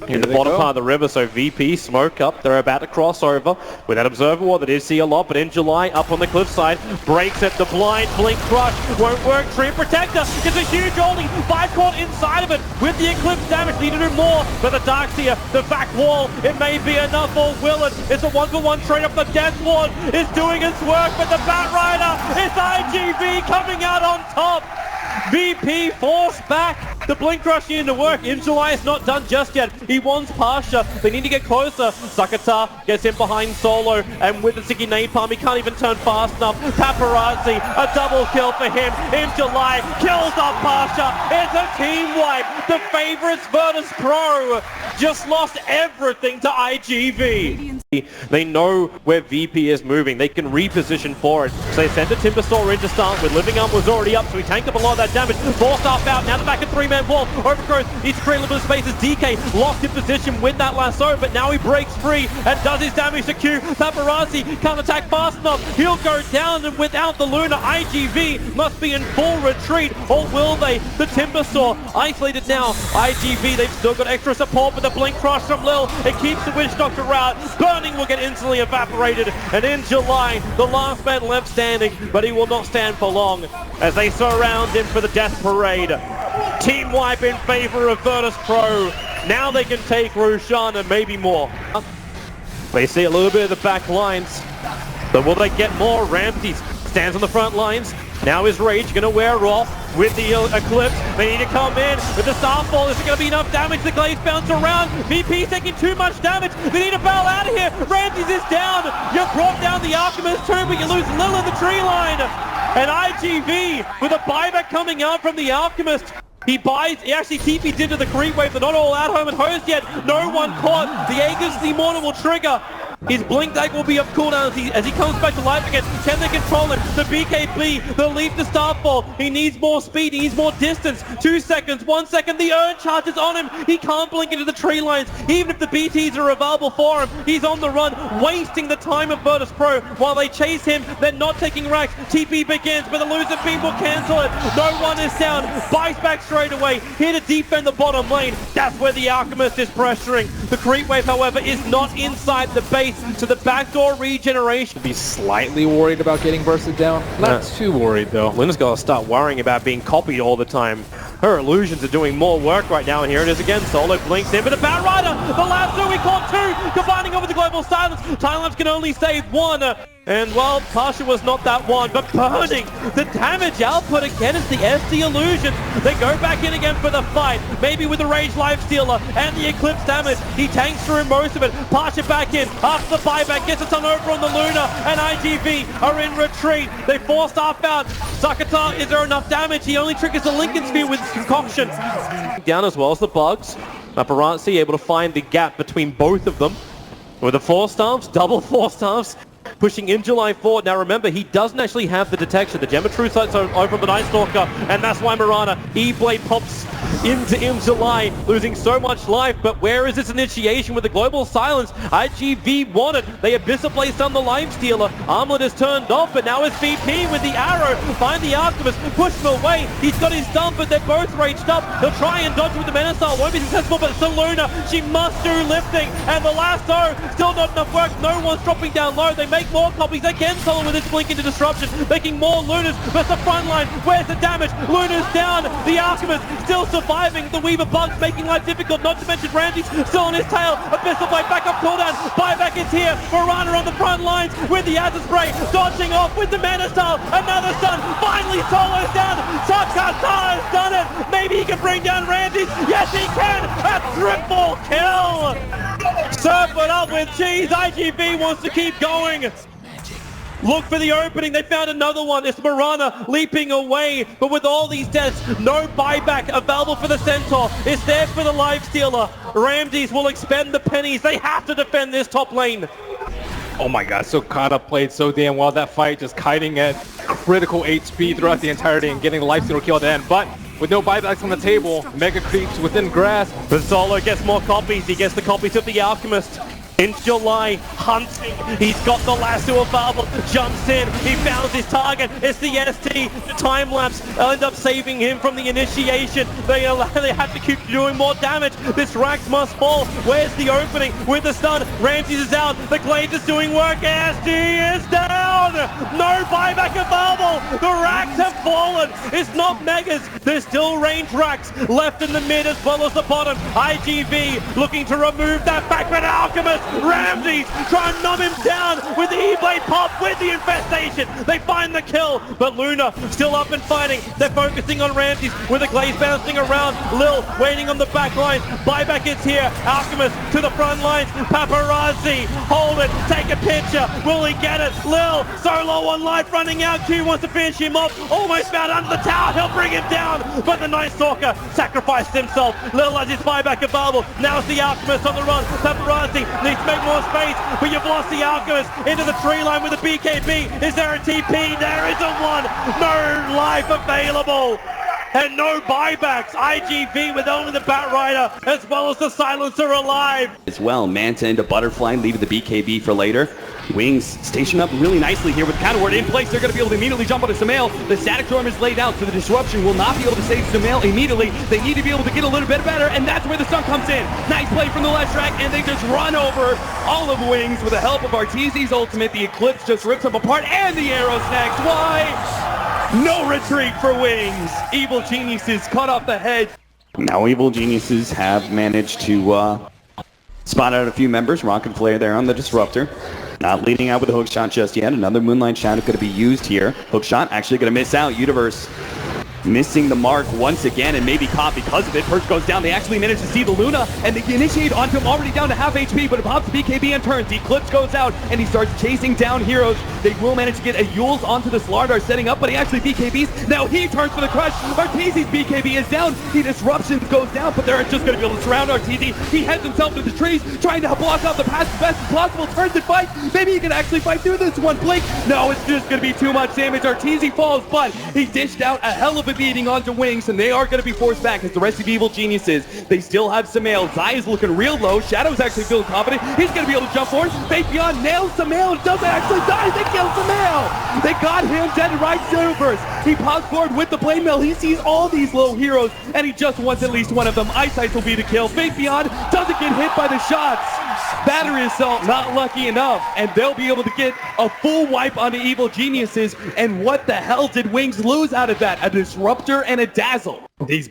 in the bottom part of the river, so VP smoke up. They're about to cross over with that observer wall that is see a lot, but in July up on the cliffside, breaks at the blind, blink crush, won't work. Tree Protector gets a huge holding, 5 caught inside of it with the eclipse damage. Need to do more, but the Darkseer, the back wall, it may be enough, or will it? It's a 1-for-1 trade up. The Death Ward is doing its work, but the Bat Rider, it's iG.F coming out on top. VP forced back. The blink rush into work. In July is not done just yet. He wants Pasha. They need to get closer. Sakata gets in behind Solo, and with the sticky napalm, he can't even turn fast enough. Paparazzi, a double kill for him. In July, kills off Pasha. It's a team wipe. The favorites Virtus Pro just lost everything to iG.F. They know where VP is moving. They can reposition for it. So they send a Timbersaw in to start with. Living Arm was already up, so he tanked up a lot of that damage. Forced off out. Now the back of 3-man wall. Overgrowth needs to create a little bit of space as DK locked in position with that lasso, but now he breaks free and does his damage to Q. Paparazzi can't attack fast enough. He'll go down, and without the Luna, iG.F must be in full retreat, or will they? The Timbersaw isolated now. iG.F, they've still got extra support with the blink crush from Lil. It keeps the Witch Doctor out. Burning will get instantly evaporated, and in July, the last man left standing, but he will not stand for long as they surround him for the death parade. Team wipe in favor of Virtus Pro. Now they can take Roshan and maybe more. They see a little bit of the back lines, but will they get more? Ramsey stands on the front lines. Now his rage gonna wear off with the Eclipse. They need to come in with the Starfall. Is it gonna be enough damage? The Glaze bounce around. VP taking too much damage. They need to bail out of here. Ramses is down. You've brought down the Alchemist too, but you lose Lil in the tree line. And iG.F with a buyback coming out from the Alchemist. He actually TP'd into the creep wave. They're not all out home and host yet. No one caught. The Aegis the Immortal will trigger. His blink deck will be up cooldown as he comes back to life again. Can they control him? The BKB, the leap to Starfall. He needs more speed, he needs more distance. 2 seconds, 1 second, the urn charges on him. He can't blink into the tree lines. Even if the BTs are available for him, he's on the run, wasting the time of Virtus Pro. While they chase him, they're not taking racks. TP begins, but the losing beam will cancel it. No one is down. Bites back straight away. Here to defend the bottom lane. That's where the Alchemist is pressuring. The creep wave, however, is not inside the base. To the backdoor regeneration. Be slightly worried about getting bursted down. Not too worried though. Luna's got to start worrying about being copied all the time. Her illusions are doing more work right now, and here it is again. Solo blinks in, but the Bat Rider, the lasso, we caught 2, combining over the global silence. Time-lapse can only save 1. And well, Pasha was not that one, but burning the damage output against the SD illusion. They go back in again for the fight, maybe with the Rage Lifestealer and the Eclipse damage. He tanks through most of it. Pasha back in after the buyback, gets a ton over on the Luna, and iG.F are in retreat. They force Staff out. Sakata, is there enough damage? He only triggers the Lincoln Sphere with concoction. Down as well as the bugs. Paparazzi able to find the gap between both of them. With the 4 staffs, double 4 staffs. Pushing in July 4. Now remember, he doesn't actually have the detection. The Gem of Truth sights are over the Night Stalker, and that's why Mirana E-Blade pops into in July, losing so much life. But where is this initiation with the global silence? iG.F wanted. They Abyssal placed on the Lifestealer. Armlet is turned off, but now it's VP with the arrow. Find the Alchemist, push him away. He's got his dump, but they're both raged up. He'll try and dodge with the Menasar. Won't be successful, but it's the Luna. She must do lifting, and the lasso, still not enough work. No one's dropping down low. They make more copies. They can solo with this blink into disruption, making more Lunas. But the front line, where's the damage? Luna's down. The Alchemist still surviving. The Weaver bugs making life difficult. Not to mention Ramsey's still on his tail. Abyssal Blade back up cooldown. Buyback is here. Mirana on the front lines with the Acid Spray, dodging off with the Mana Style. Another stun. Finally solo's down. Sakata has done it. Maybe he can bring down Ramsey. Yes, he can. A triple kill. Surf it up with cheese. iG.F wants to keep going. Look for the opening. They found another one. It's Mirana leaping away. But with all these deaths, no buyback available for the Centaur. It's there for the Lifestealer. Ramses will expend the pennies. They have to defend this top lane. Oh my god, Sakata played so damn well that fight, just kiting at critical 8 speed throughout the entirety and getting the Lifestealer kill at the end. But with no buybacks on the table, Mega creeps within grass. But Solo gets more copies. He gets the copies of the Alchemist. In July, hunting, he's got the lasso available, jumps in, he found his target, it's the ST, the time lapse, end up saving him from the initiation, they have to keep doing more damage, this Rax must fall, where's the opening, with the stun, Ramses is out, the Glaive is doing work, ST is down, no buyback available, the Rax have fallen, it's not Megas, there's still range Rax left in the mid as well as the bottom, iG.F looking to remove that back, but Alchemist, Ramses try and numb him down with the E-Blade pop with the infestation. They find the kill, but Luna still up and fighting. They're focusing on Ramses with the Glaze bouncing around. Lil waiting on the back line. Buyback is here. Alchemist to the front lines. Paparazzi, hold it, take a picture. Will he get it? Lil solo on life, running out. Q wants to finish him off. Almost found under the tower. He'll bring him down, but the Night Stalker sacrificed himself. Lil has his buyback available. Now it's the Alchemist on the run. Paparazzi needs to make more space, but you've lost the Alchemist into the tree line with the BKB. Is there a TP? There isn't one. No life available. And no buybacks. iG.F with only the Batrider as well as the Silencer alive. As well, Manta into Butterfly, leaving the BKB for later. Wings station up really nicely here with Counter Ward in place. They're going to be able to immediately jump onto Sumail. The Static Storm is laid out, so the disruption will not be able to save Sumail immediately. They need to be able to get a little bit better, and that's where the stun comes in. Nice play from the left track, and they just run over all of Wings with the help of Arteezy's ultimate. The Eclipse just rips them apart, and the arrow snags. Why? No retreat for Wings. Evil Geniuses cut off the head. Now Evil Geniuses have managed to spot out a few members. Rocket Flare there on the Disruptor. Not leading out with a hook shot just yet. Another Moonlight Shadow going to be used here. Hook shot actually going to miss out. Universe missing the mark once again and maybe caught because of it. Perch goes down. They actually manage to see the Luna and they initiate onto him already down to half HP, but it pops BKB and turns. Eclipse goes out and he starts chasing down heroes. They will manage to get a Yules onto the Slardar setting up, but he actually BKBs. Now he turns for the crush. Arteezy's BKB is down. The disruption goes down, but they're just going to be able to surround Arteezy. He heads himself into the trees, trying to block out the path as best as possible. Turns and fights. Maybe he can actually fight through this one. Blink. No, it's just going to be too much damage. Arteezy falls, but he dished out a hell of a beating onto Wings, and they are going to be forced back as the rest of Evil Geniuses. They still have Sumail. Zai is looking real low. Shadow's actually feeling confident. He's going to be able to jump forward. Fabian nails Sumail. Doesn't actually die. They kill Sumail. They got him dead right Universe. He pops forward with the blade mill. He sees all these low heroes, and he just wants at least one of them. Eyesight will be the kill. Fabian doesn't get hit by the shots. Battery Assault not lucky enough, and they'll be able to get a full wipe onto Evil Geniuses. And what the hell did Wings lose out of that? A Disruptor and a Dazzle. These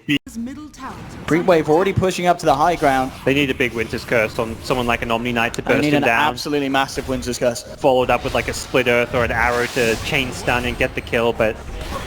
Creep Wave already pushing up to the high ground. They need a big Winter's Curse on someone like an Omni Knight to They burst need him an down. absolutely massive Winter's Curse. Followed up with like a Split Earth or an arrow to chain stun and get the kill, but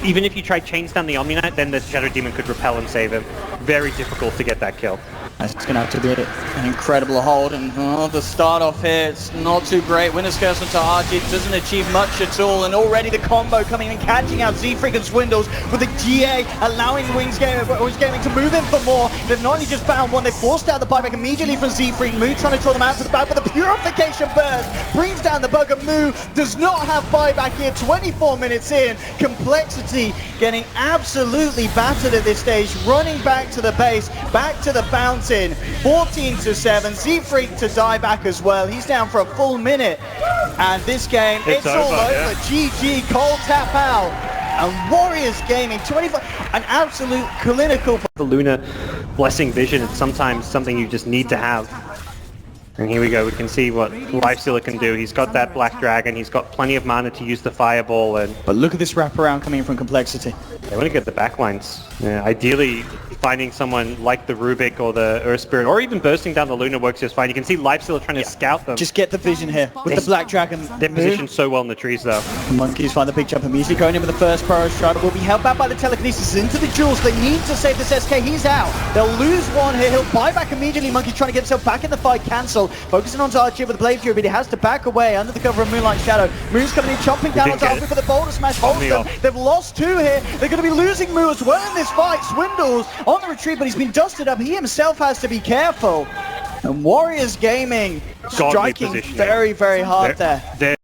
even if you try chain stun the Omni Knight, then the Shadow Demon could repel and save him. Very difficult to get that kill. It's going to have to be an incredible hold, and the start off here, it's not too great. Winner's Curse onto Archie doesn't achieve much at all, and already the combo coming and catching out Z-Freak and Swindles with the GA, allowing Wings Gaming to move in for more. They've not only just found one, they've forced out the buyback immediately from Z-Freak. Moo trying to draw them out to the back, but the Purification Burst brings down the bug, and Moo does not have buyback here. 24 minutes in, Complexity getting absolutely battered at this stage, running back to the base, back to the bounce in. 14-7, Z-Freak to die back as well. He's down for a full minute, and this game, it's all over. Yeah. GG, cold tap out, and Warriors Gaming, 25, an absolute clinical. The Luna Blessing Vision is sometimes something you just need to have. And here we go, we can see what Lifestealer can do. He's got that Black Dragon, he's got plenty of mana to use the Fireball, and But look at this wraparound coming in from Complexity. they want to get the backlines. Yeah, ideally, finding someone like the Rubik or the Earth Spirit, or even bursting down the Luna works just fine. You can see Lifestealer trying to scout them. Just get the vision here with the Black Dragon. They're positioned so well in the trees, though. Monkeys find the big jump immediately, going in with the first Burrow Strider. Will be held back by the Telekinesis into the Jewels. They need to save this SK. He's out. They'll lose one here. He'll buy back immediately. Monkey trying to get himself back in the fight. Cancel. Focusing on Archie with the Blade Fury, but he has to back away under the cover of Moonlight Shadow. Moo's coming in, chomping down onto Archie for the Boulder Smash. Holds them. They've lost two here. They're going to be losing Moo as well in this fight. Swindles on the retreat, but he's been dusted up. He himself has to be careful. And Warriors Gaming striking very, very hard there.